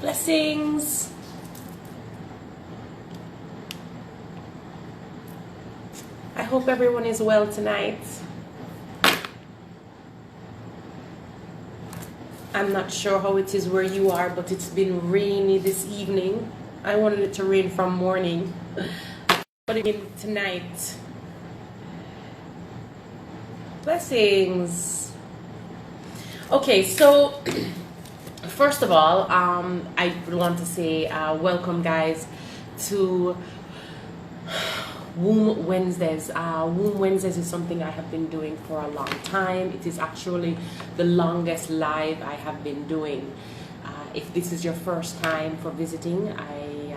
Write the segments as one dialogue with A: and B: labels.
A: Blessings. I hope everyone is well tonight. I'm not sure how it is where you are, but it's been rainy this evening. I wanted it to rain from morning, but again tonight. Blessings. Okay, so first of all, I want to say welcome, guys, to Womb Wednesdays. Womb Wednesdays is something I have been doing for a long time. It is actually the longest live I have been doing. If this is your first time for visiting, I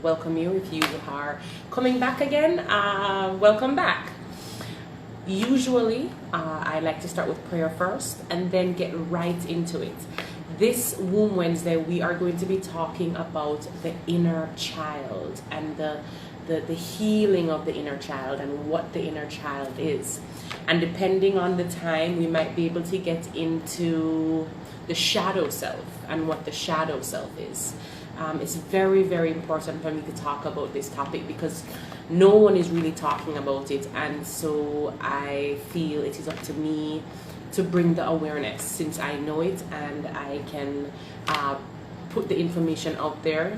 A: welcome you. If you are coming back again, welcome back. Usually, I like to start with prayer first and then get right into it. This Womb Wednesday, we are going to be talking about the inner child and the healing of the inner child and what the inner child is. And depending on the time, we might be able to get into the shadow self and what the shadow self is. It's very, very important for me to talk about this topic because no one is really talking about it, and so I feel it is up to me to bring the awareness since I know it, and I can put the information out there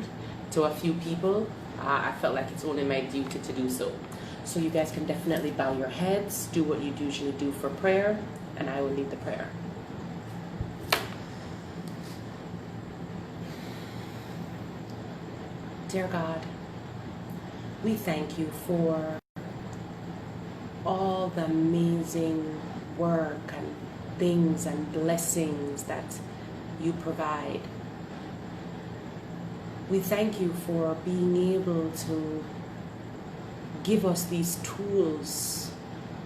A: to a few people. I felt like it's only my duty to do so. So you guys can definitely bow your heads, do what you usually do for prayer, and I will lead the prayer. Dear God, we thank you for all the amazing work and things and blessings that you provide. We thank you for being able to give us these tools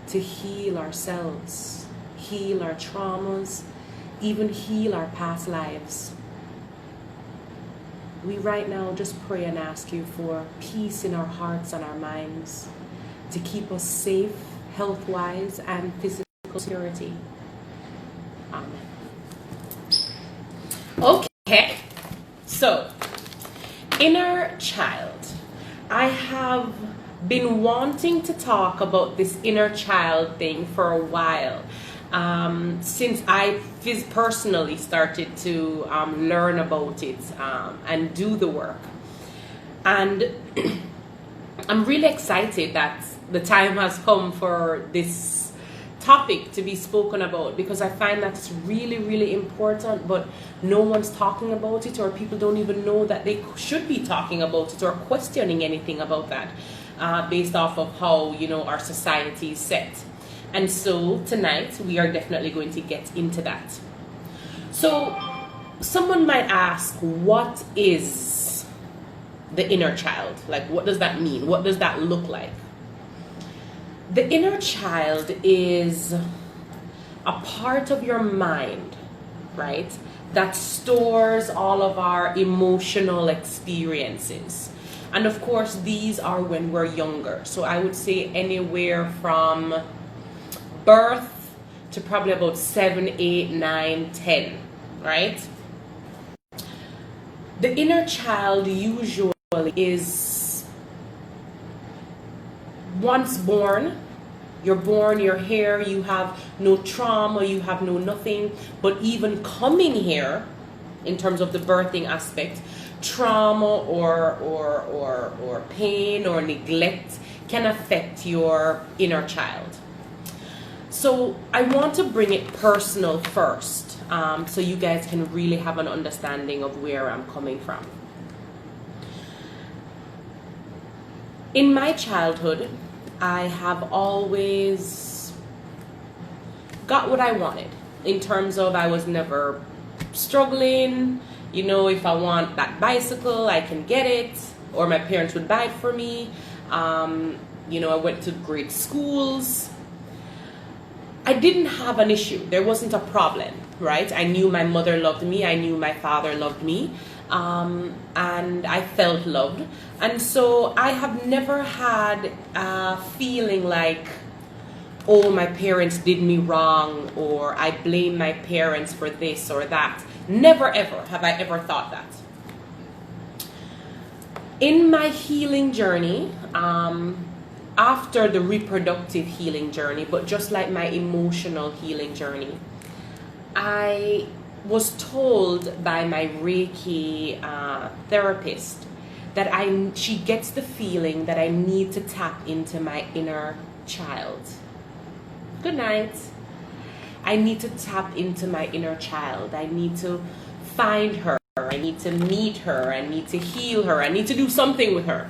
A: to heal ourselves, heal our traumas, even heal our past lives. We right now just pray and ask you for peace in our hearts and our minds to keep us safe, health-wise, and physical security. Amen. Okay, so inner child. I have been wanting to talk about this inner child thing for a while. Since I personally started to learn about it and do the work. And I'm really excited that the time has come for this topic to be spoken about, because I find that it's really, really important, but no one's talking about it, or people don't even know that they should be talking about it or questioning anything about that based off of how, you know, our society is set. And so tonight we are definitely going to get into that. So someone might ask, what is the inner child? Like, what does that mean? What does that look like? The inner child is a part of your mind, right, that stores all of our emotional experiences. And of course, these are when we're younger. So I would say anywhere from birth to probably about 7, 8, 9, 10, right? The inner child usually is, once born, you're here, you have no trauma, you have no nothing, but even coming here, in terms of the birthing aspect, trauma or pain or neglect can affect your inner child. So I want to bring it personal first, so you guys can really have an understanding of where I'm coming from. In my childhood, I have always got what I wanted, in terms of I was never struggling. You know, if I want that bicycle, I can get it, or my parents would buy it for me. You know, I went to great schools. I didn't have an issue. There wasn't a problem, right? I knew my mother loved me. I knew my father loved me. And I felt loved. And so I have never had a feeling like, oh, my parents did me wrong, or I blame my parents for this or that. Never ever have I ever thought that. In my healing journey, after the reproductive healing journey, but just like my emotional healing journey, I was told by my Reiki therapist that she gets the feeling that I need to tap into my inner child. Good night. I need to tap into my inner child. I need to find her. I need to meet her. I need to heal her. I need to do something with her.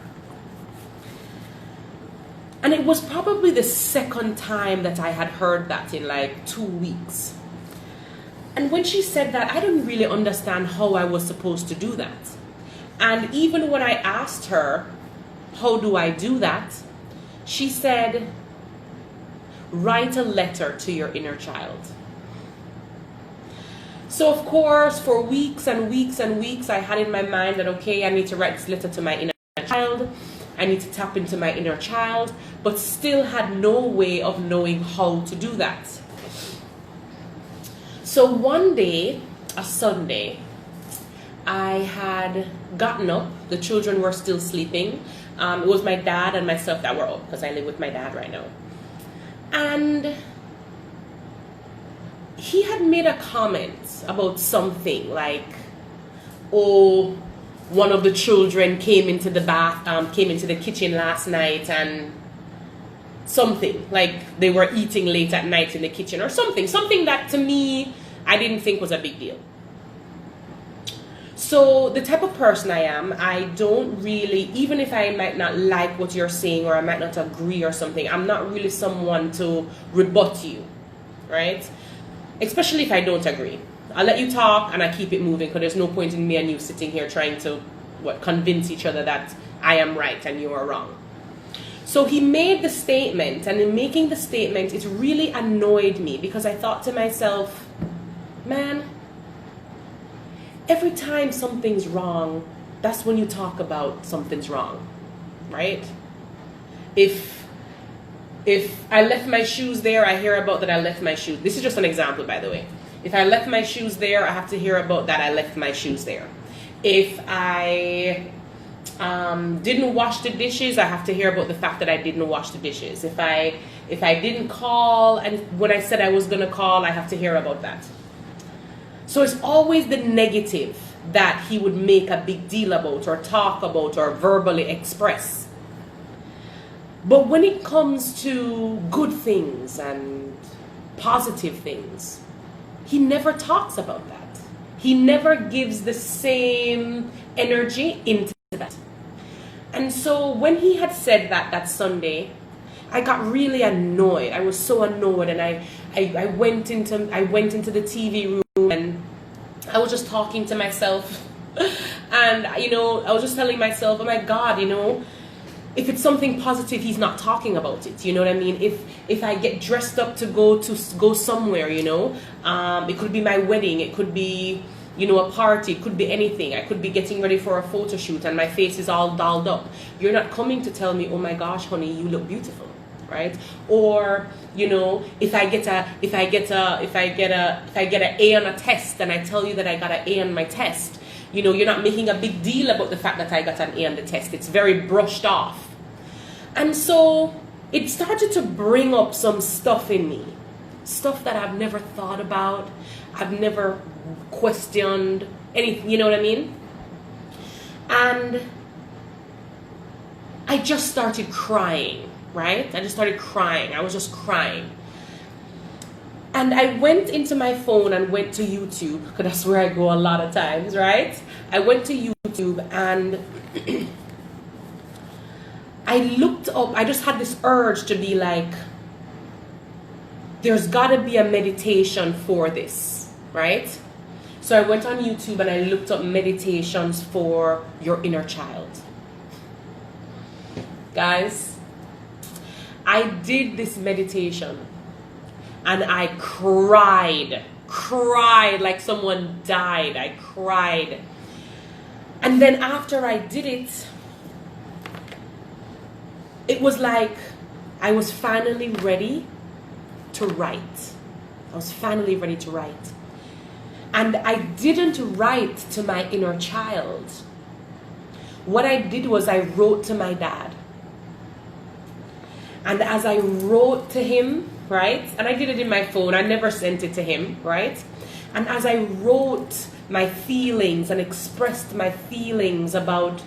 A: And it was probably the second time that I had heard that in like 2 weeks. And when she said that, I didn't really understand how I was supposed to do that. And even when I asked her, how do I do that? She said, write a letter to your inner child. So of course, for weeks and weeks and weeks, I had in my mind that, okay, I need to write this letter to my inner child. I need to tap into my inner child, but still had no way of knowing how to do that. So one day, a Sunday, I had gotten up. The children were still sleeping. It was my dad and myself that were up, because I live with my dad right now. And he had made a comment about something like, oh, one of the children came into the kitchen last night, and something like they were eating late at night in the kitchen, or something that to me I didn't think was a big deal. So the type of person I am, I don't really, even if I might not like what you're saying or I might not agree or something, I'm not really someone to rebut you, right? Especially if I don't agree. I'll let you talk and I keep it moving, because there's no point in me and you sitting here trying to convince each other that I am right and you are wrong. So he made the statement, and in making the statement, it really annoyed me, because I thought to myself, man, every time something's wrong, that's when you talk about something's wrong, right? If I left my shoes there, I hear about that I left my shoes. This is just an example, by the way. If I left my shoes there, I have to hear about that I left my shoes there. If I didn't wash the dishes, I have to hear about the fact that I didn't wash the dishes. If I didn't call, and when I said I was going to call, I have to hear about that. So it's always the negative that he would make a big deal about, or talk about, or verbally express. But when it comes to good things and positive things, he never talks about that. He never gives the same energy into that. And so when he had said that Sunday, I got really annoyed. I was so annoyed, and I went into the TV room, and I was just talking to myself. And I was just telling myself, oh my God, if it's something positive, he's not talking about it. You know what I mean? If I get dressed up to go somewhere, it could be my wedding, it could be a party, it could be anything. I could be getting ready for a photo shoot and my face is all dolled up. You're not coming to tell me, oh my gosh, honey, you look beautiful, right? Or if I get an A on a test and I tell you that I got an A on my test, you're not making a big deal about the fact that I got an A on the test. It's very brushed off. And so it started to bring up some stuff in me. Stuff that I've never thought about. I've never questioned anything, you know what I mean? And I just started crying, right? I just started crying. I was just crying. And I went into my phone and went to YouTube, because that's where I go a lot of times, right? I went to YouTube and I looked up, I just had this urge to be like, there's gotta be a meditation for this, right? So I went on YouTube and I looked up meditations for your inner child. Guys, I did this meditation and I cried like someone died. I cried. And then after I did it, it was like I was finally ready to write. I was finally ready to write. And I didn't write to my inner child. What I did was I wrote to my dad. And as I wrote to him, right? And I did it in my phone. I never sent it to him, right? And as I wrote my feelings and expressed my feelings about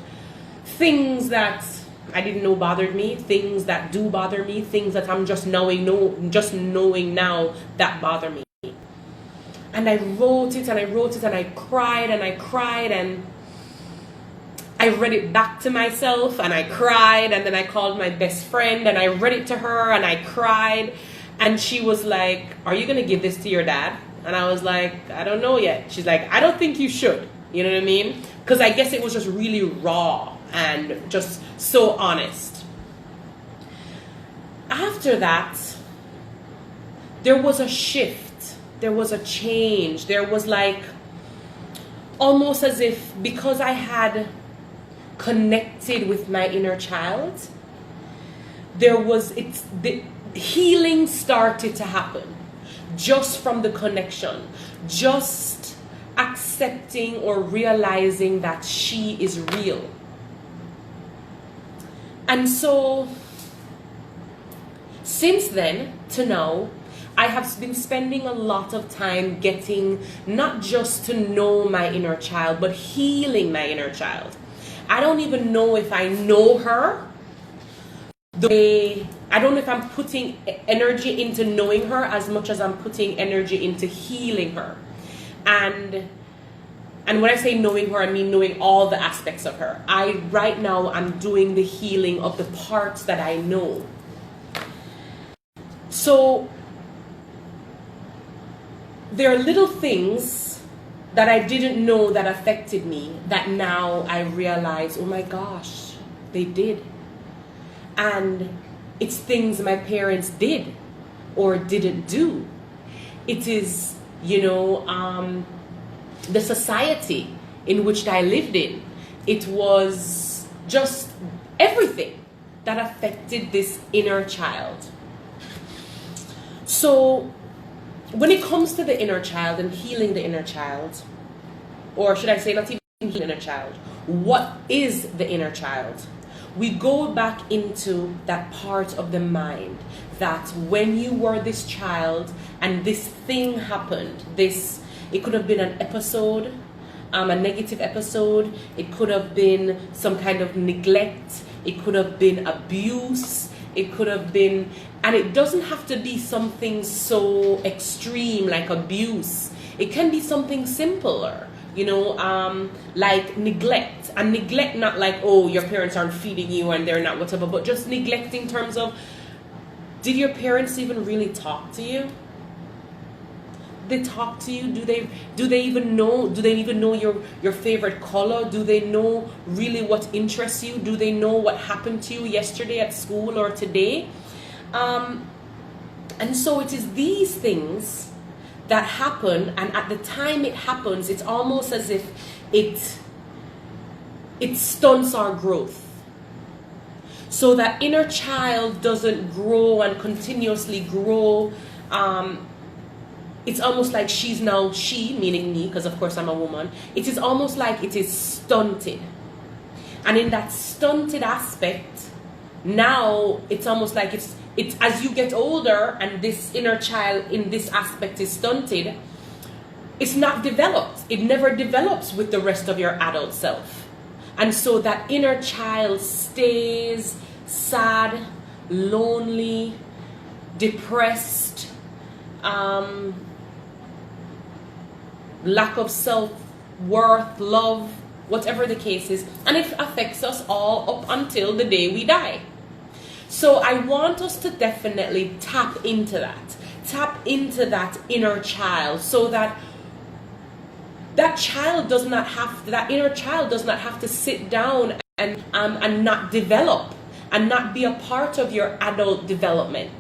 A: things that I didn't know bothered me, things that do bother me, things that I'm just knowing now that bother me. And I wrote it and I wrote it and I cried and I read it back to myself and I cried, and then I called my best friend and I read it to her and I cried, and she was like, "Are you gonna give this to your dad?" And I was like, "I don't know yet." She's like, "I don't think you should." You know what I mean? Because I guess it was just really raw and just so honest. After that, there was a shift. There was a change. There was like almost as if, because I had connected with my inner child, the healing started to happen just from the connection, just accepting or realizing that she is real. And so since then to now, I have been spending a lot of time getting not just to know my inner child, but healing my inner child. I don't even know if I know her. I don't know if I'm putting energy into knowing her as much as I'm putting energy into healing her. And when I say knowing her, I mean knowing all the aspects of her. Right now, I'm doing the healing of the parts that I know. So there are little things that I didn't know that affected me that now I realize, oh my gosh, they did. And it's things my parents did or didn't do. It is, the society in which I lived in. It was just everything that affected this inner child. So when it comes to the inner child and healing the inner child, or should I say not even healing the inner child, what is the inner child? We go back into that part of the mind that when you were this child and this thing happened, it could have been an episode, a negative episode, it could have been some kind of neglect, it could have been abuse, it could have been, and it doesn't have to be something so extreme like abuse. It can be something simpler, like neglect. And neglect, not like, oh, your parents aren't feeding you and they're not whatever, but just neglect in terms of, did your parents even really talk to you? They talk to you? Do they even know your favorite color? Do they know really what interests you? Do they know what happened to you yesterday at school or today? And so it is these things that happen, and at the time it happens, it's almost as if it stunts our growth. So that inner child doesn't grow and continuously grow. It's almost like she, meaning me, because of course I'm a woman, it is almost like it is stunted. And in that stunted aspect, now it's almost like it's as you get older and this inner child in this aspect is stunted, it's not developed. It never develops with the rest of your adult self. And so that inner child stays sad, lonely, depressed, lack of self-worth, love, whatever the case is. And it affects us all up until the day we die. So I want us to definitely tap into that. Tap into that inner child so that that inner child does not have to sit down and not develop and not be a part of your adult development.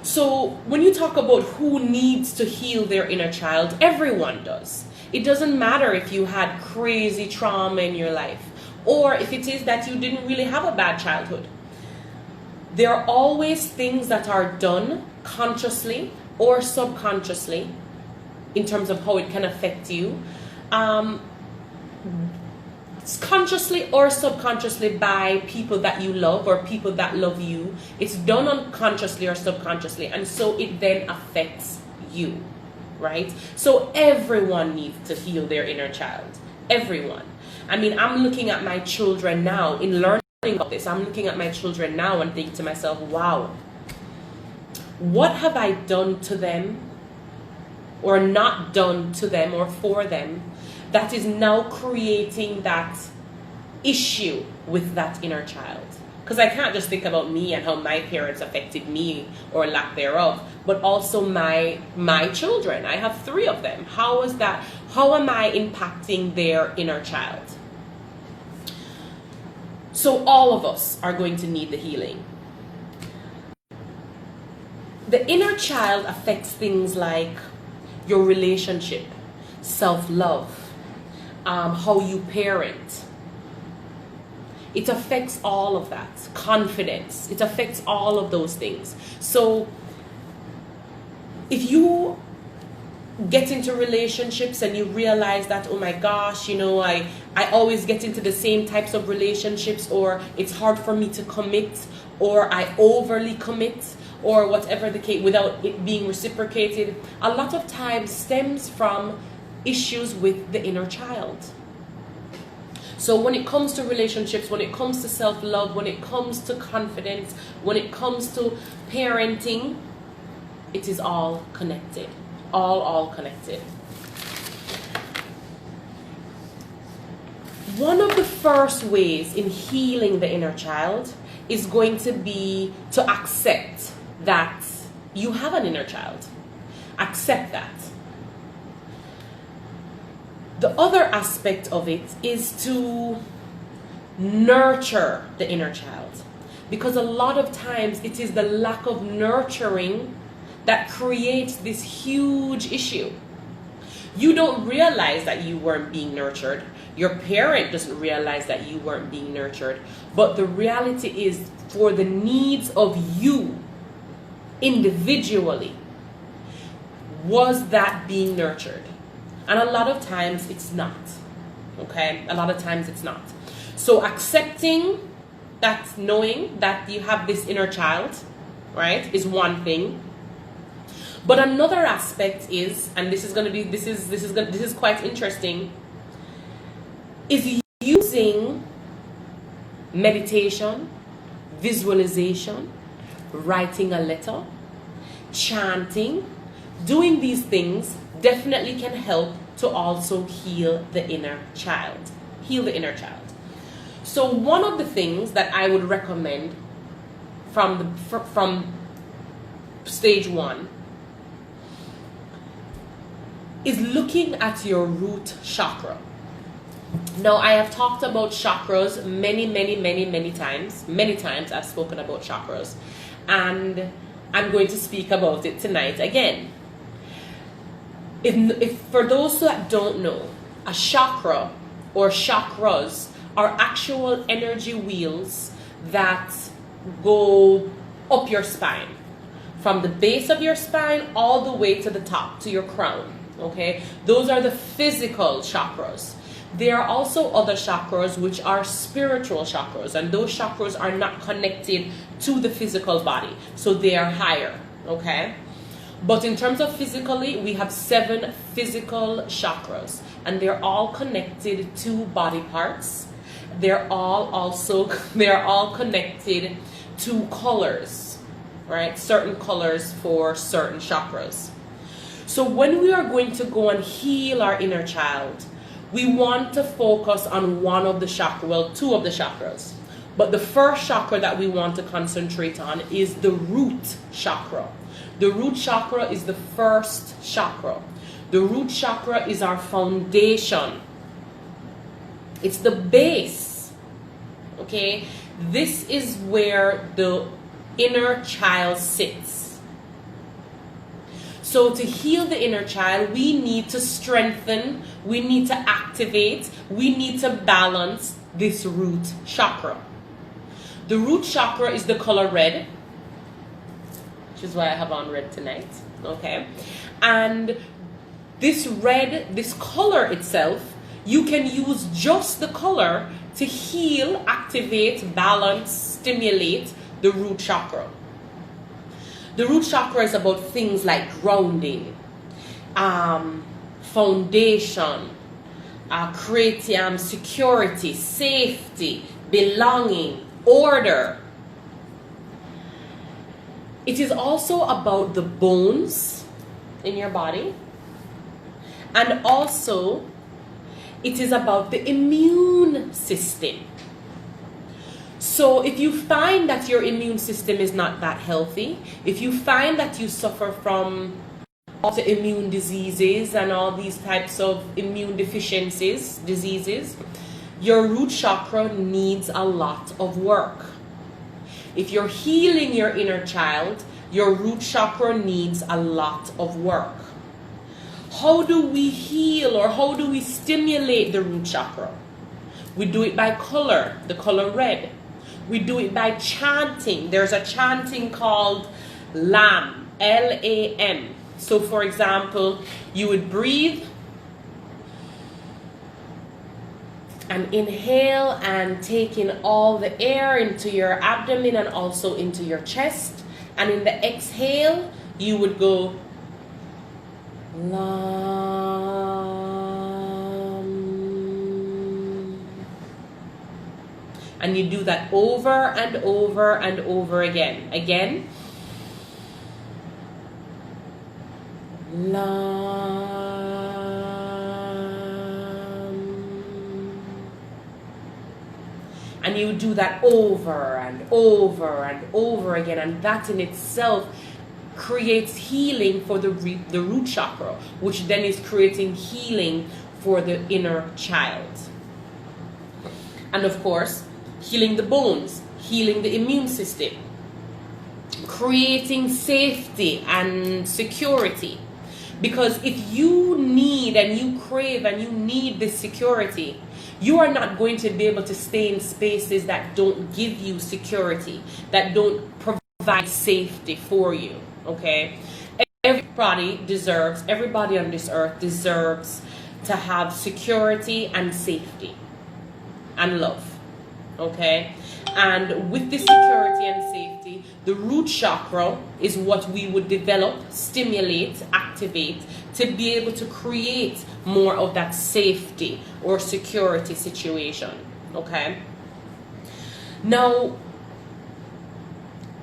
A: So when you talk about who needs to heal their inner child, everyone does. It doesn't matter if you had crazy trauma in your life or if it is that you didn't really have a bad childhood. There are always things that are done consciously or subconsciously in terms of how it can affect you, consciously or subconsciously by people that you love or people that love you. It's done unconsciously or subconsciously, and so it then affects you, right? So everyone needs to heal their inner child. Everyone. I mean, I'm looking at my children now in learning about this. I'm looking at my children now and thinking to myself, wow, what have I done to them or not done to them or for them that is now creating that issue with that inner child? Because I can't just think about me and how my parents affected me or lack thereof, but also my children. I have 3 of them. How am I impacting their inner child? So all of us are going to need the healing. The inner child affects things like your relationship, self-love, how you parent. It affects all of that. Confidence. It affects all of those things. So if you get into relationships and you realize that, oh my gosh, I always get into the same types of relationships, or it's hard for me to commit, or I overly commit, or whatever the case, without it being reciprocated, a lot of times stems from issues with the inner child. So when it comes to relationships, when it comes to self-love, when it comes to confidence, when it comes to parenting, it is all connected. All connected. One of the first ways in healing the inner child is going to be to accept that you have an inner child. Accept that. The other aspect of it is to nurture the inner child, because a lot of times it is the lack of nurturing that creates this huge issue. You don't realize that you weren't being nurtured. Your parent doesn't realize that you weren't being nurtured. But the reality is, for the needs of you individually, was that being nurtured? And a lot of times it's not. Okay? A lot of times it's not. So accepting that, knowing that you have this inner child, right, is one thing. But another aspect is, and this is quite interesting, is using meditation, visualization, writing a letter, chanting. Doing these things definitely can help to also heal the inner child. Heal the inner child. So one of the things that I would recommend from stage 1 is looking at your root chakra. Now, I have talked about chakras many times. Many times I've spoken about chakras, and I'm going to speak about it tonight again. If for those that don't know, a chakra or chakras are actual energy wheels that go up your spine, from the base of your spine all the way to the top, to your crown. Okay, those are the physical chakras. There are also other chakras which are spiritual chakras, and those chakras are not connected to the physical body, so they are higher. Okay, But in terms of physically, we have 7 physical chakras, and they're all connected to body parts. They're all connected to colors, right? Certain colors for certain chakras. So when we are going to go and heal our inner child, we want to focus on one of the chakras, well, 2 of the chakras. But the first chakra that we want to concentrate on is the root chakra. The root chakra is the first chakra. The root chakra is our foundation. It's the base. Okay? This is where the inner child sits. So to heal the inner child, we need to strengthen, we need to activate, we need to balance this root chakra. The root chakra is the color red, which is why I have on red tonight. Okay? And this red, this color itself, you can use just the color to heal, activate, balance, stimulate the root chakra. The root chakra is about things like grounding, foundation, creating security, safety, belonging, order. It is also about the bones in your body, and also it is about the immune system. So if you find that your immune system is not that healthy, if you find that you suffer from autoimmune diseases and all these types of immune deficiencies, diseases, your root chakra needs a lot of work. If you're healing your inner child, your root chakra needs a lot of work. How do we heal, or how do we stimulate the root chakra? We do it by color, the color red. We do it by chanting. There's a chanting called LAM, L-A-M. So for example, you would breathe and inhale and take in all the air into your abdomen and also into your chest. And in the exhale, you would go LAM. And you do that over and over and over again. Again. And you do that over and over and over again, and that in itself creates healing for the root chakra, which then is creating healing for the inner child. And of course, healing the bones, healing the immune system, creating safety and security. Because if you need and you crave and you need this security, you are not going to be able to stay in spaces that don't give you security, that don't provide safety for you, okay? Everybody on this earth deserves to have security and safety and love, okay? And with this security and safety, the root chakra is what we would develop, stimulate, activate to be able to create more of that safety or security situation, okay? Now,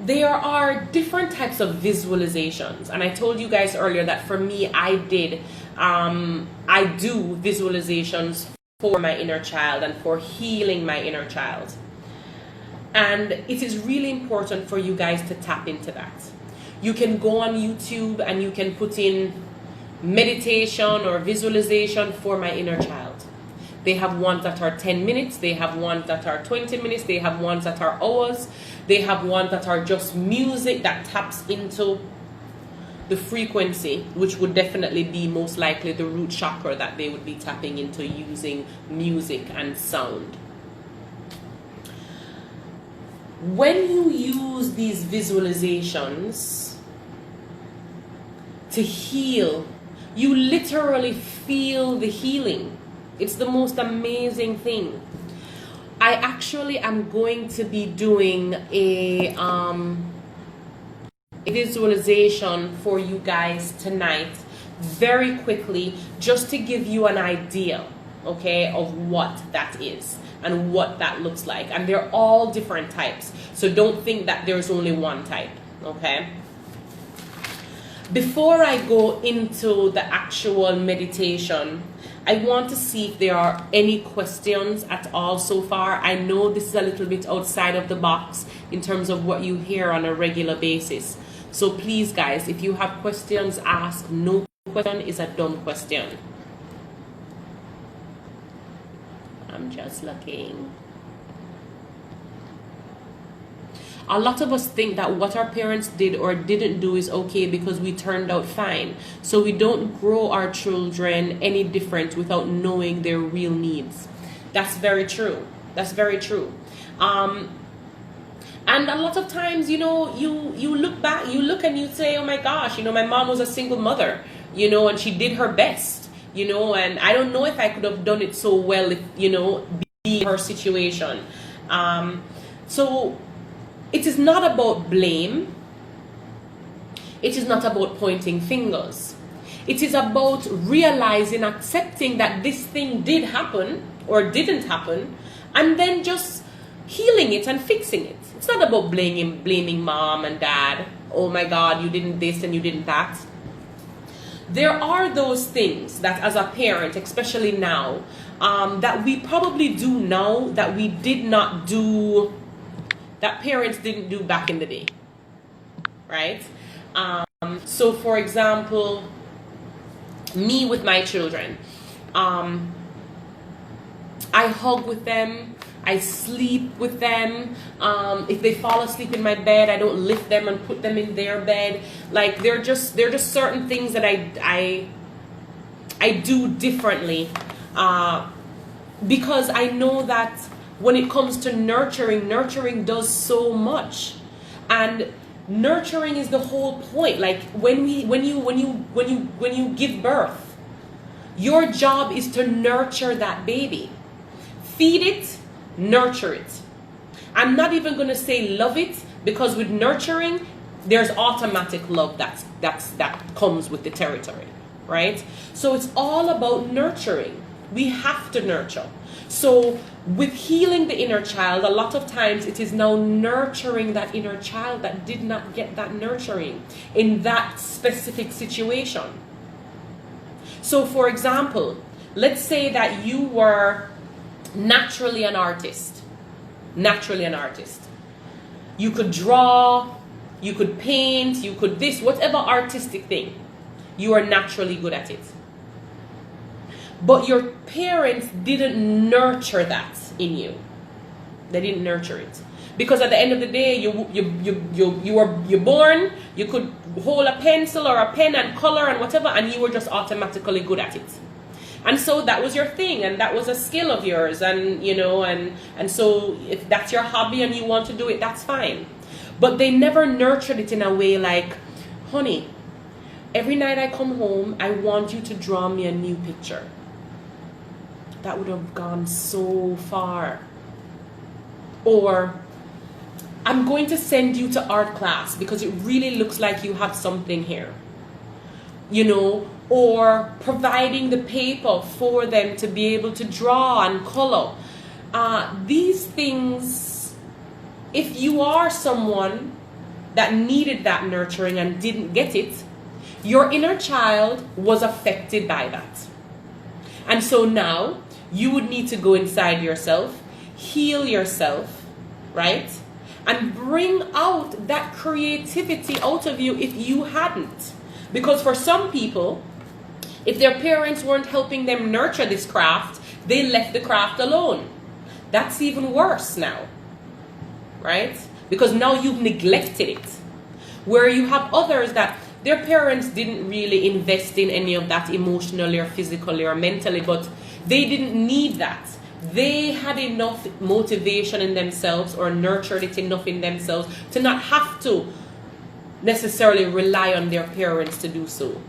A: there are different types of visualizations, and I told you guys earlier that for me, I do visualizations for my inner child and for healing my inner child. And it is really important for you guys to tap into that. You can go on YouTube and you can put in meditation or visualization for my inner child. They have ones that are 10 minutes, they have ones that are 20 minutes, they have ones that are hours, they have ones that are just music that taps into the frequency, which would definitely be most likely the root chakra that they would be tapping into using music and sound. When you use these visualizations to heal, you literally feel the healing. It's the most amazing thing. I actually am going to be doing a visualization for you guys tonight very quickly, just to give you an idea, okay, of what that is and what that looks like. And they're all different types, so don't think that there's only one type, okay? Before I go into the actual meditation, I want to see if there are any questions at all so far. I know this is a little bit outside of the box in terms of what you hear on a regular basis. So please, guys, if you have questions, ask. No question is a dumb question. I'm just looking. A lot of us think that what our parents did or didn't do is okay because we turned out fine. So we don't grow our children any different without knowing their real needs. That's very true. That's very true. And a lot of times, you know, you look back, you look and you say, oh my gosh, you know, my mom was a single mother, you know, and she did her best, you know, and I don't know if I could have done it so well if, you know, be her situation. So it is not about blame. It is not about pointing fingers. It is about realizing, accepting that this thing did happen or didn't happen, and then just healing it and fixing it. It's not about blaming mom and dad. Oh my God, you didn't this and you didn't that. There are those things that as a parent, especially now, that we probably do now that we did not do, that parents didn't do back in the day, right? So for example, me with my children, I hug with them, I sleep with them. If they fall asleep in my bed, I don't lift them and put them in their bed. Like they're just certain things that I do differently, because I know that when it comes to nurturing does so much, and nurturing is the whole point. Like when you give birth, your job is to nurture that baby, feed it, nurture it. I'm not even going to say love it, because with nurturing there's automatic love that comes with the territory, right? So it's all about nurturing. We have to nurture. So with healing the inner child, a lot of times it is now nurturing that inner child that did not get that nurturing in that specific situation. So for example, let's say that you were naturally an artist. You could draw, you could paint, you could this, whatever artistic thing. You are naturally good at it. But your parents didn't nurture that in you. They didn't nurture it. Because at the end of the day, you're born, you could hold a pencil or a pen and color and whatever, and you were just automatically good at it. And so that was your thing, and that was a skill of yours, and you know, and so if that's your hobby and you want to do it, that's fine. But they never nurtured it in a way like, honey, every night I come home, I want you to draw me a new picture. That would have gone so far. Or, I'm going to send you to art class because it really looks like you have something here. You know, or providing the paper for them to be able to draw and color. These things, if you are someone that needed that nurturing and didn't get it, your inner child was affected by that. And so now you would need to go inside yourself, heal yourself, right? And bring out that creativity out of you if you hadn't. Because for some people, if their parents weren't helping them nurture this craft, they left the craft alone. That's even worse now, right? Because now you've neglected it. Where you have others that their parents didn't really invest in any of that emotionally or physically or mentally, but they didn't need that. They had enough motivation in themselves or nurtured it enough in themselves to not have to necessarily rely on their parents to do so.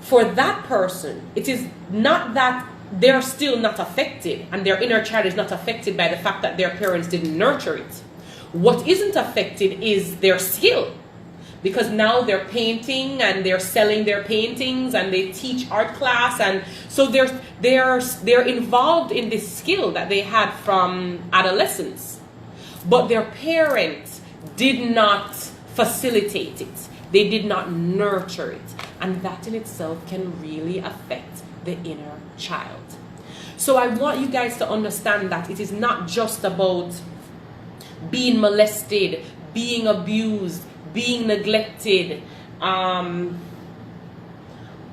A: For that person, it is not that they're still not affected and their inner child is not affected by the fact that their parents didn't nurture it. What isn't affected is their skill. because now they're painting and they're selling their paintings and they teach art class, and so they're involved in this skill that they had from adolescence, but their parents did not facilitate it. They did not nurture it, and that in itself can really affect the inner child. So I want you guys to understand that it is not just about being molested, being abused, being neglected,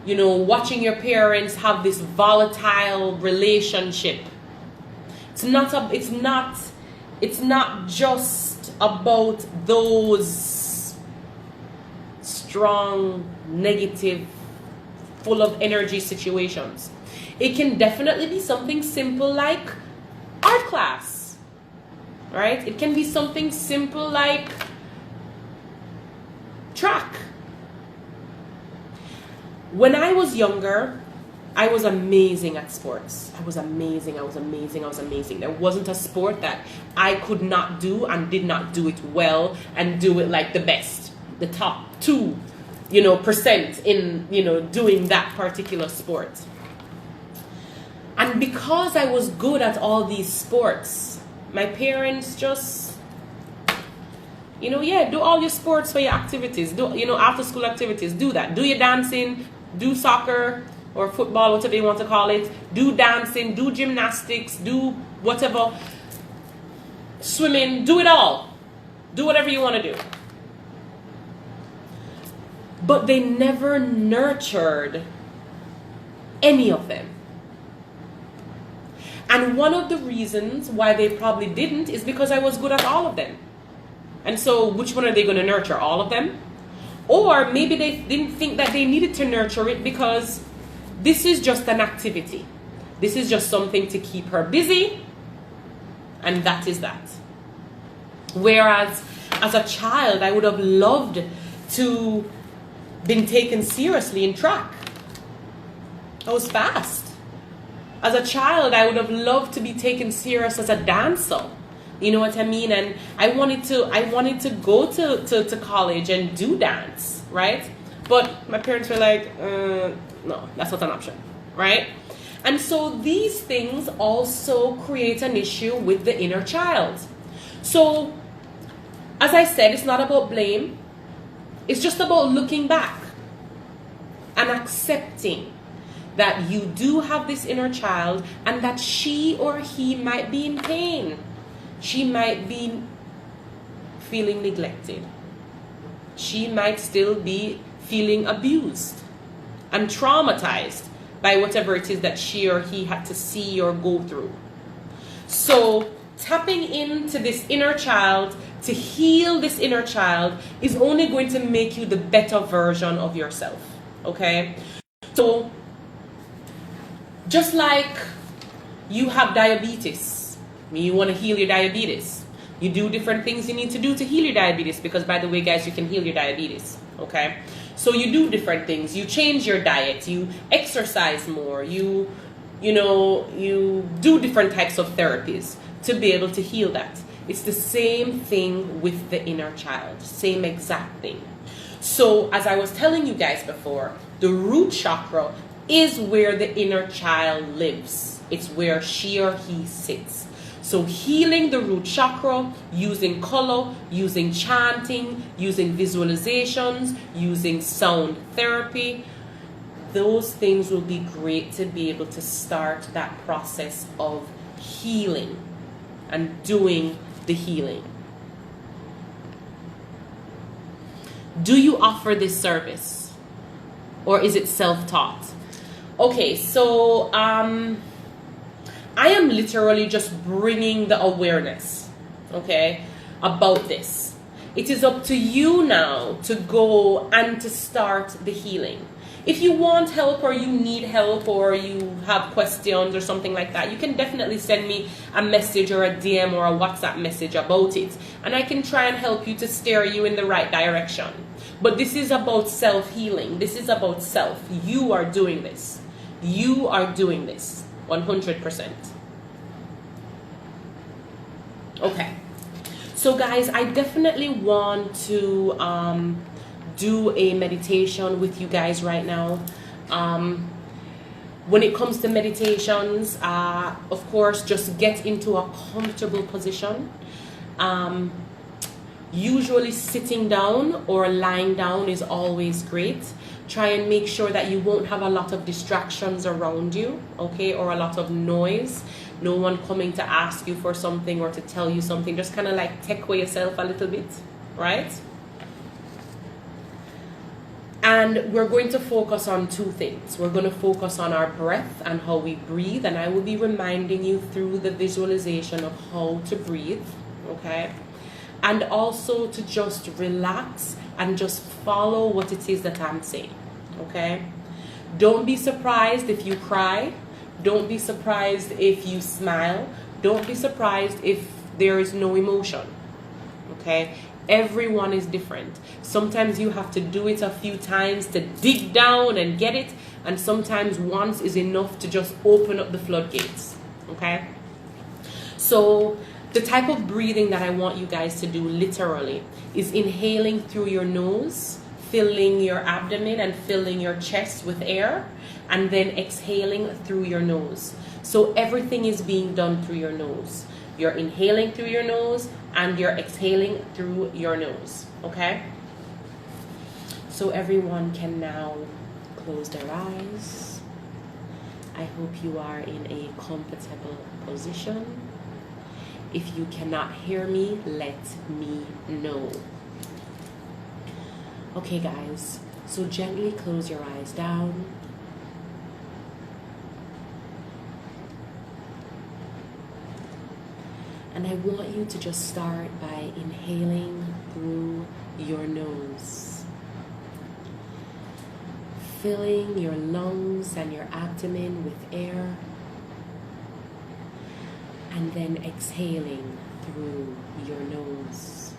A: watching your parents have this volatile relationship. It's not just about those strong, negative, full of energy situations. It can definitely be something simple like art class, right? It can be something simple like track. When I was younger, I was amazing at sports. I was amazing. There wasn't a sport that I could not do and did not do it well and do it like the best, the top 2% in doing that particular sport. And because I was good at all these sports, my parents just, do all your sports for your activities. Do, after school activities, do that. Do your dancing, do soccer or football, whatever you want to call it. Do dancing, do gymnastics, do whatever. Swimming, do it all. Do whatever you want to do. But they never nurtured any of them. And one of the reasons why they probably didn't is because I was good at all of them. And so which one are they going to nurture? All of them? Or maybe they didn't think that they needed to nurture it because this is just an activity. This is just something to keep her busy. And that is that. Whereas as a child, I would have loved to been taken seriously in track. I was fast. As a child, I would have loved to be taken serious as a dancer. You know what I mean? And I wanted to go to college and do dance, right? But my parents were like, no, that's not an option, right? And so these things also create an issue with the inner child. So, as I said, it's not about blame. It's just about looking back and accepting that you do have this inner child and that she or he might be in pain. She might be feeling neglected. She might still be feeling abused and traumatized by whatever it is that she or he had to see or go through. So tapping into this inner child, to heal this inner child, is only going to make you the better version of yourself. Okay? So just like you have diabetes, you want to heal your diabetes. You do different things you need to do to heal your diabetes, because by the way, guys, you can heal your diabetes. Okay? So you do different things. You change your diet. You exercise more. You do different types of therapies to be able to heal that. It's the same thing with the inner child. Same exact thing. So as I was telling you guys before, the root chakra is where the inner child lives. It's where she or he sits. So healing the root chakra, using color, using chanting, using visualizations, using sound therapy, those things will be great to be able to start that process of healing and doing the healing. Do you offer this service, or is it self-taught? Okay, so I am literally just bringing the awareness, okay, about this. It is up to you now to go and to start the healing. If you want help, or you need help, or you have questions or something like that, you can definitely send me a message or a DM or a WhatsApp message about it, and I can try and help you to steer you in the right direction. But this is about self-healing. This is about self. You are doing this. You are doing this 100%. Okay. So guys, I definitely want to do a meditation with you guys right now. When it comes to meditations, of course, just get into a comfortable position. Usually sitting down or lying down is always great. Try and make sure that you won't have a lot of distractions around you, okay, or a lot of noise. No one coming to ask you for something or to tell you something. Just kind of like take away yourself a little bit, right? And we're going to focus on two things. We're going to focus on our breath and how we breathe. And I will be reminding you through the visualization of how to breathe, okay? And also to just relax and just follow what it is that I'm saying, okay? Don't be surprised if you cry. Don't be surprised if you smile. Don't be surprised if there is no emotion, okay? Everyone is different. Sometimes you have to do it a few times to dig down and get it, and sometimes once is enough to just open up the floodgates, okay? So the type of breathing that I want you guys to do literally is inhaling through your nose, filling your abdomen and filling your chest with air, and then exhaling through your nose. So everything is being done through your nose. You're inhaling through your nose and you're exhaling through your nose, okay? So everyone can now close their eyes. I hope you are in a comfortable position. If you cannot hear me, let me know. Okay, guys, so gently close your eyes down. And I want you to just start by inhaling through your nose, filling your lungs and your abdomen with air, and then exhaling through your nose.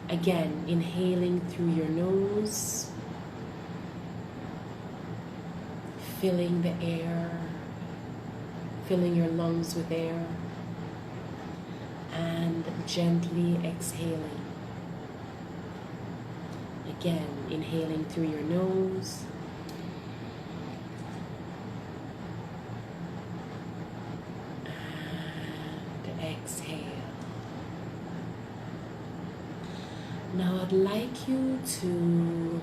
A: Again, inhaling through your nose, filling the air, filling your lungs with air, and gently exhaling. Again, inhaling through your nose, and exhale. Now I'd like you to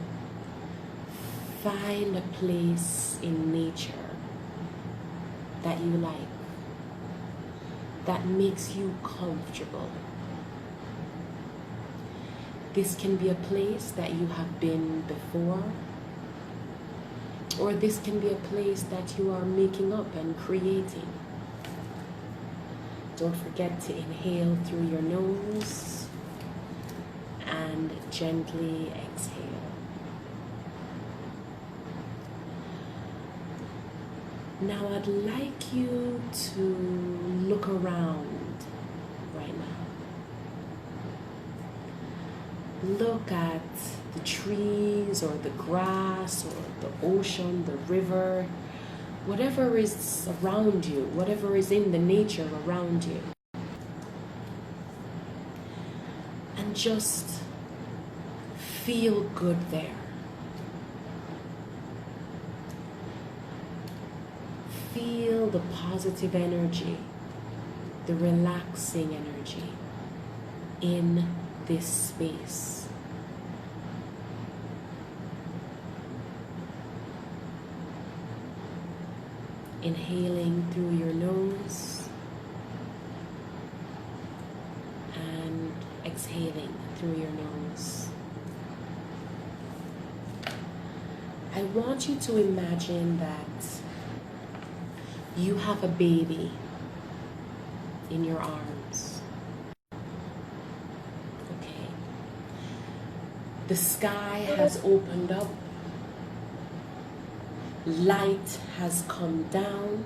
A: find a place in nature that you like, that makes you comfortable. This can be a place that you have been before, or this can be a place that you are making up and creating. Don't forget to inhale through your nose and gently exhale. Now I'd like you to look around right now. Look at the trees or the grass or the ocean, the river, whatever is around you, whatever is in the nature around you. And just feel good there. Feel the positive energy, the relaxing energy in this space. Inhaling through your nose and exhaling through your nose. I want you to imagine that you have a baby in your arms. Okay. The sky has opened up. Light has come down.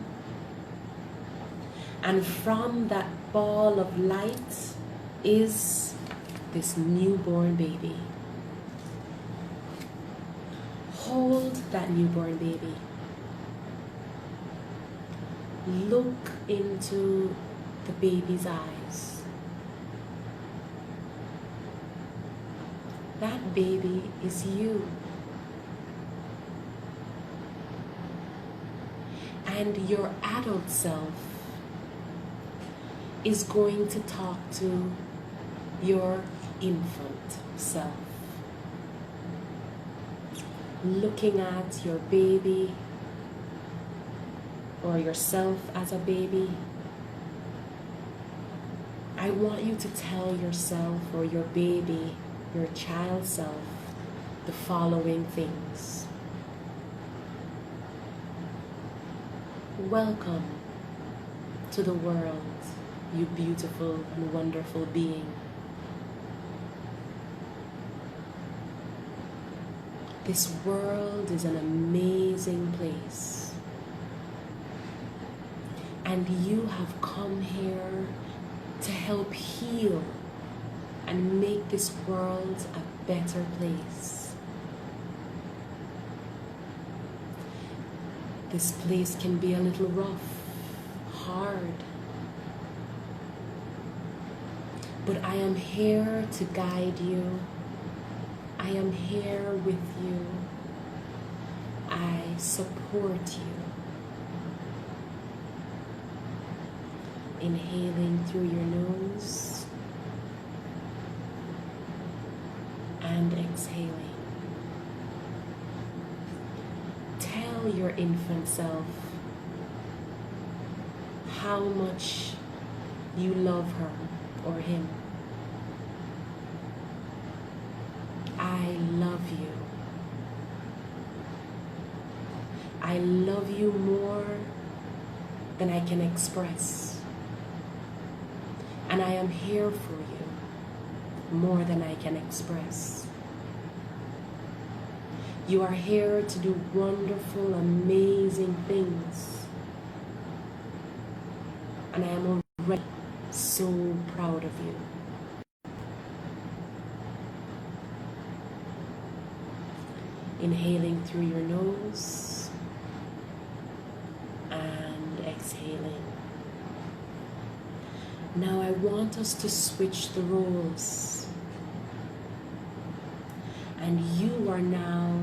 A: And from that ball of light is this newborn baby. Hold that newborn baby. Look into the baby's eyes. That baby is you. And your adult self is going to talk to your infant self. Looking at your baby or yourself as a baby, I want you to tell yourself or your baby, your child self, the following things. Welcome to the world, you beautiful and wonderful being. This world is an amazing place. And you have come here to help heal and make this world a better place. This place can be a little rough, hard, but I am here to guide you. I am here with you. I support you. Inhaling through your nose and exhaling. Tell your infant self how much you love her or him. I love you. I love you more than I can express. And I am here for you more than I can express. You are here to do wonderful, amazing things. And I am already so proud of you. Inhaling through your nose and exhaling. Now I want us to switch the roles. And you are now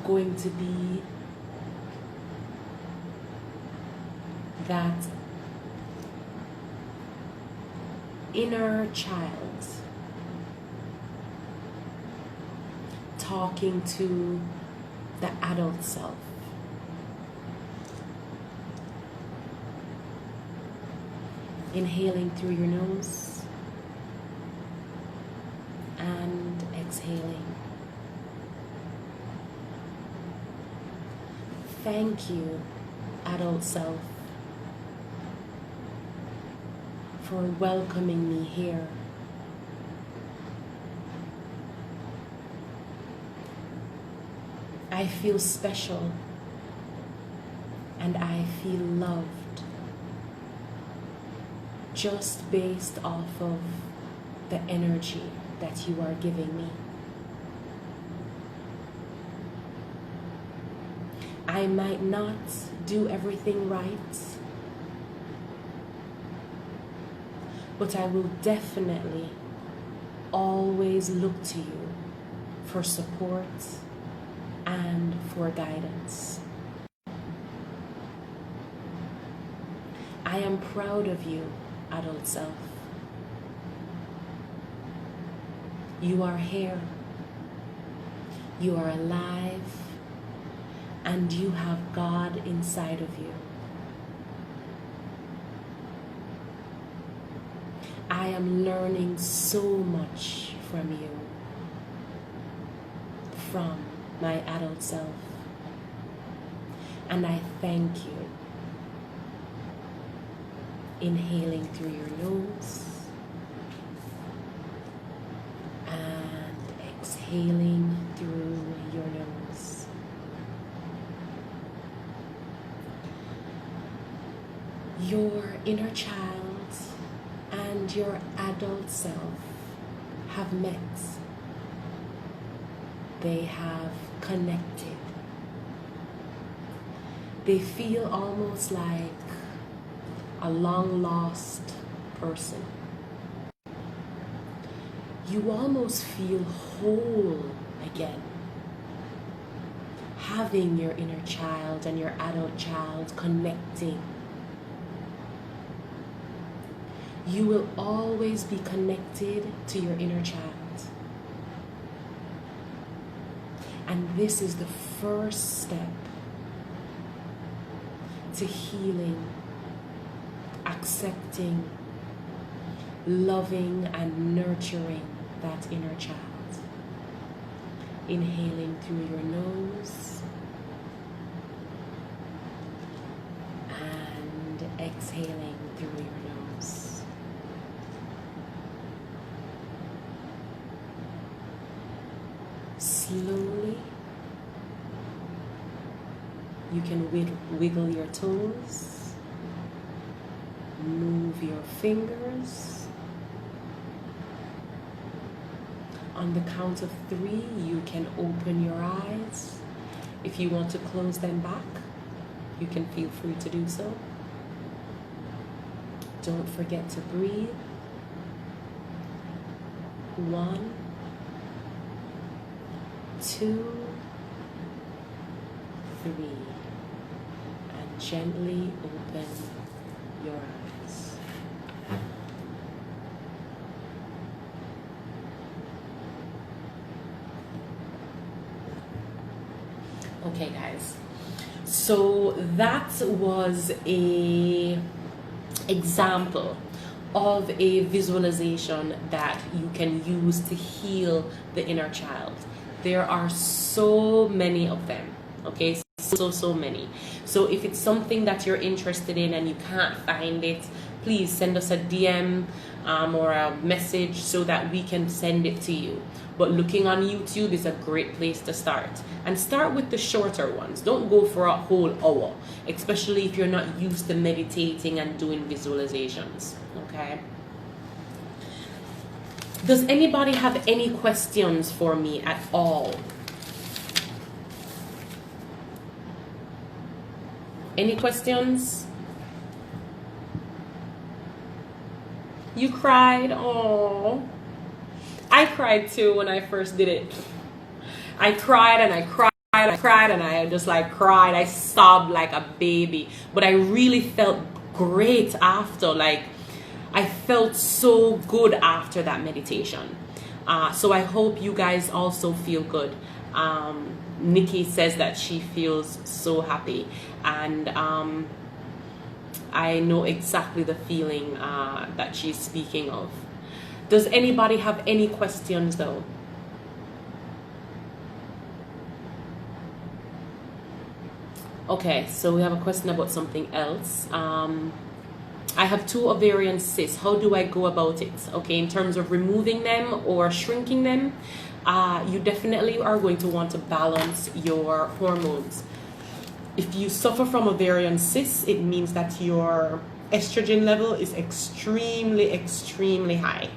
A: going to be that inner child talking to the adult self. Inhaling through your nose and exhaling. Thank you, adult self, for welcoming me here. I feel special and I feel loved. Just based off of the energy that you are giving me. I might not do everything right, but I will definitely always look to you for support and for guidance. I am proud of you, adult self. You are here. You are alive. And you have God inside of you. I am learning so much from you. From my adult self. And I thank you. Inhaling through your nose and exhaling through your nose. Your inner child and your adult self have met. They have connected. They feel almost like a long lost person. you almost feel whole again. Having your inner child and your adult child connecting. You will always be connected to your inner child. And this is the first step to healing, accepting, loving, and nurturing that inner child. Inhaling through your nose and exhaling through your nose. Slowly, you can wiggle your toes, move your fingers. On the count of 3, you can open your eyes. If you want to close them back, you can feel free to do so. Don't forget to breathe. 1, 2, 3, and gently open your eyes. Okay, guys, so that was a example of a visualization that you can use to heal the inner child. There are so many of them, okay? So many. So if it's something that you're interested in and you can't find it, please send us a DM or a message so that we can send it to you. But looking on YouTube is a great place to start. And start with the shorter ones. Don't go for a whole hour, especially if you're not used to meditating and doing visualizations, okay? Does anybody have any questions for me at all? Any questions? You cried? Oh, I cried too when I first did it. I cried and I cried and I cried and I just like cried. I sobbed like a baby, but I really felt great after. Like I felt so good after that meditation. So I hope you guys also feel good. Nikki says that she feels so happy, and I know exactly the feeling that she's speaking of. Does anybody have any questions though? Okay, so we have a question about something else. I have 2 ovarian cysts. How do I go about it? Okay, in terms of removing them or shrinking them, you definitely are going to want to balance your hormones. If you suffer from ovarian cysts, it means that your estrogen level is extremely high.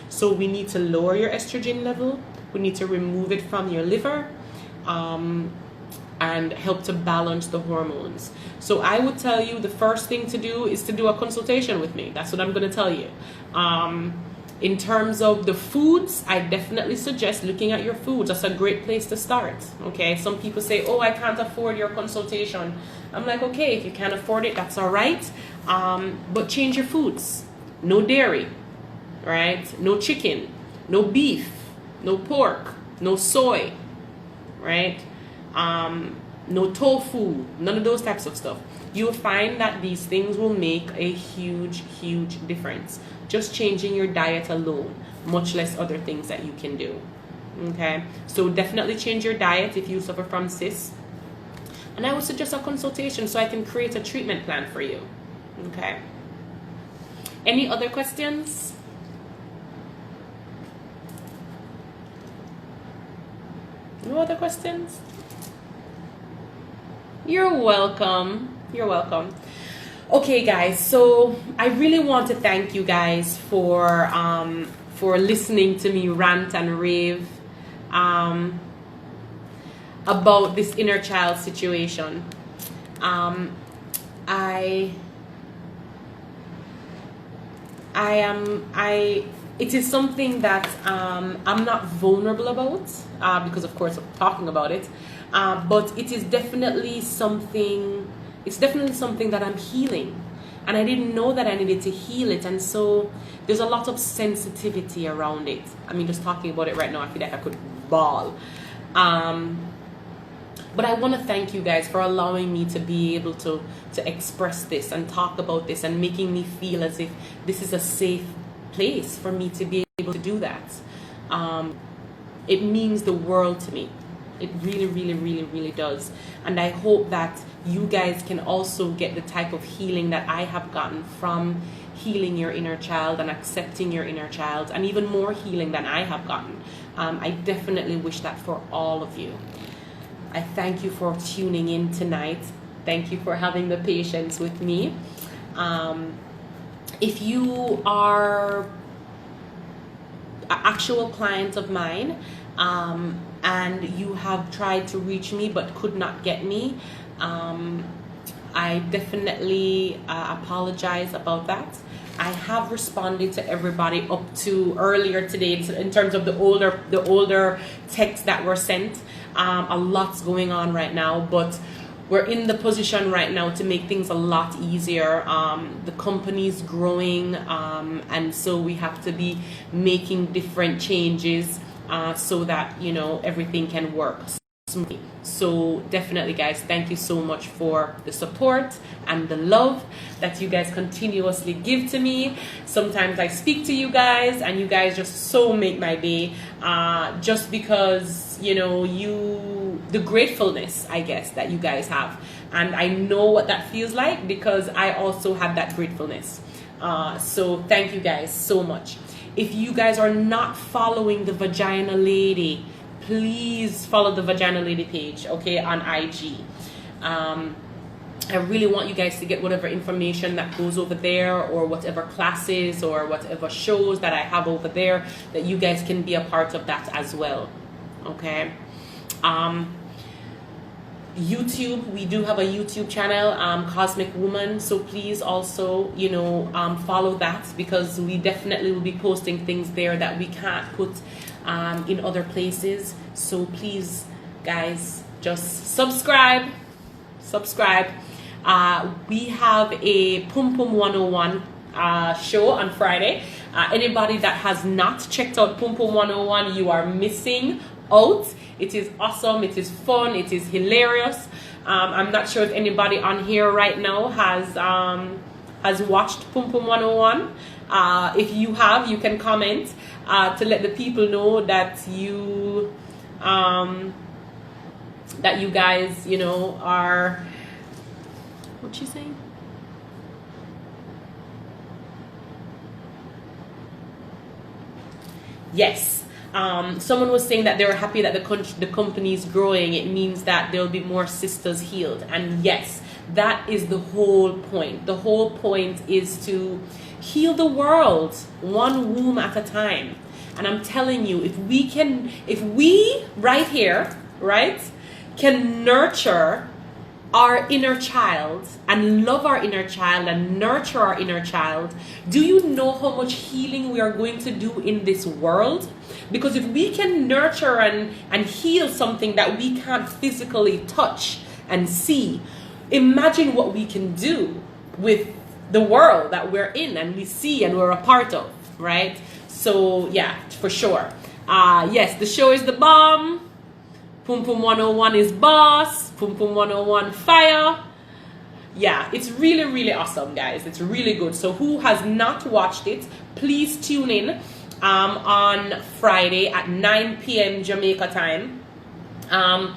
A: So we need to lower your estrogen level. We need to remove it from your liver and help to balance the hormones. So I would tell you the first thing to do is to do a consultation with me. That's what I'm going to tell you. In terms of the foods, I definitely suggest looking at your foods. That's a great place to start. Okay, some people say, oh, I can't afford your consultation. I'm like, okay, if you can't afford it, that's all right. But change your foods. No dairy, right? No chicken, no beef, no pork, no soy, right? No tofu, none of those types of stuff. You'll find that these things will make a huge difference. Just changing your diet alone, much less other things that you can do. Okay, so definitely change your diet if you suffer from cysts. And I would suggest a consultation so I can create a treatment plan for you. Okay. Any other questions? No other questions? You're welcome. You're welcome. Okay, guys. So I really want to thank you guys for listening to me rant and rave about this inner child situation. it is something that I'm not vulnerable about because, of course, I'm talking about it. But it is definitely something. It's definitely something that I'm healing, and I didn't know that I needed to heal it. And so there's a lot of sensitivity around it. I mean, just talking about it right now, I feel like I could bawl. But I want to thank you guys for allowing me to be able to express this and talk about this and making me feel as if this is a safe place for me to be able to do that. It means the world to me. It really, really, really, really does. And I hope that you guys can also get the type of healing that I have gotten from healing your inner child and accepting your inner child, and even more healing than I have gotten. I definitely wish that for all of you. I thank you for tuning in tonight. Thank you for having the patience with me. If you are an actual client of mine and you have tried to reach me but could not get me, I definitely apologize about that. I have responded to everybody up to earlier today in terms of the older texts that were sent. A lot's going on right now, but we're in the position right now to make things a lot easier. The company's growing, and so we have to be making different changes so that, you know, everything can work smoothly. So definitely, guys, thank you so much for the support and the love that you guys continuously give to me. Sometimes I speak to you guys and you guys just so make my day, just because, you know, the gratefulness, I guess, that you guys have. And I know what that feels like because I also have that gratefulness. So thank you guys so much. If you guys are not following the Vagina Lady, please follow the Vagina Lady page, okay, on IG. I really want you guys to get whatever information that goes over there, or whatever classes or whatever shows that I have over there, that you guys can be a part of that as well, okay? YouTube, we do have a YouTube channel, Cosmic Woman, so please also, you know, follow that, because we definitely will be posting things there that we can't put in other places. So please, guys, just subscribe. We have a Pum Pum 101 show on Friday. Anybody that has not checked out Pum Pum 101, you are missing out. It is awesome, it is fun, it is hilarious. I'm not sure if anybody on here right now has watched Pum Pum 101. If you have, you can comment to let the people know that you guys, you know, are, what you saying? Yes. Someone was saying that they were happy that the company is growing. It means that there will be more sisters healed. And yes, that is the whole point. The whole point is to heal the world one womb at a time. And I'm telling you, if we right here, right, can nurture our inner child and love our inner child and nurture our inner child, do you know how much healing we are going to do in this world? Because if we can nurture and heal something that we can't physically touch and see, imagine what we can do with the world that we're in and we see and we're a part of, right? So yeah, for sure. Yes, the show is the bomb. Pum Pum 101 is boss. Pum Pum 101 fire. Yeah, it's really, really awesome, guys. It's really good. So who has not watched it, please tune in on Friday at 9 p.m. Jamaica time. I'm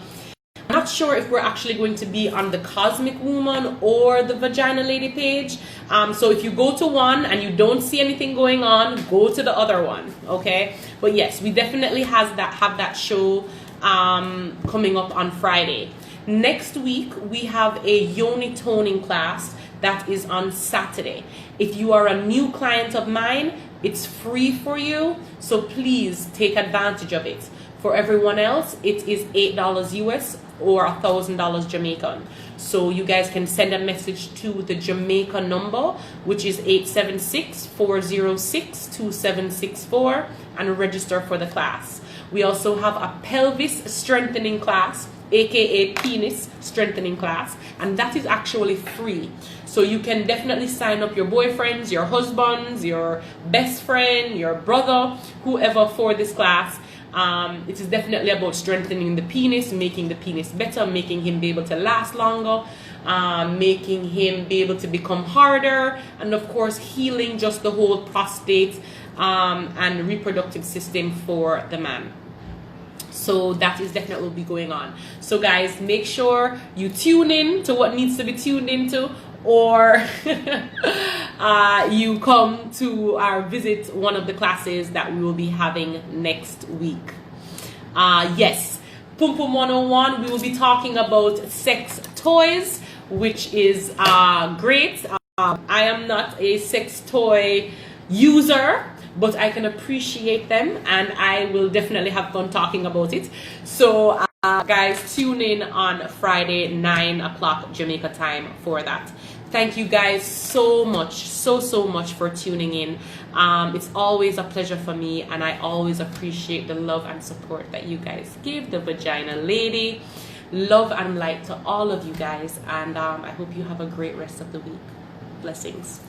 A: not sure if we're actually going to be on the Cosmic Woman or the Vagina Lady page. So if you go to one and you don't see anything going on, go to the other one, okay? But yes, we definitely have that show coming up on Friday. Next week, we have a yoni toning class that is on Saturday. If you are a new client of mine, it's free for you, so please take advantage of it. For everyone else, it is $8 US or $1,000 Jamaican. So you guys can send a message to the Jamaica number, which is 876-406-2764, and register for the class. We also have a pelvis strengthening class, aka penis strengthening class, and that is actually free. So you can definitely sign up your boyfriends, your husbands, your best friend, your brother, whoever for this class. It is definitely about strengthening the penis, making the penis better, making him be able to last longer, making him be able to become harder, and of course healing just the whole prostate and reproductive system for the man. So that is definitely will be going on. So guys, make sure you tune in to what needs to be tuned into, or you come to visit one of the classes that we will be having next week. Yes, Pum Pum 101, we will be talking about sex toys, which is great. I am not a sex toy user, but I can appreciate them, and I will definitely have fun talking about it. So guys, tune in on Friday 9 o'clock Jamaica time for that. Thank you guys so much, so much for tuning in. It's always a pleasure for me, and I always appreciate the love and support that you guys give the Vagina Lady. Love and light to all of you guys, and I hope you have a great rest of the week. Blessings.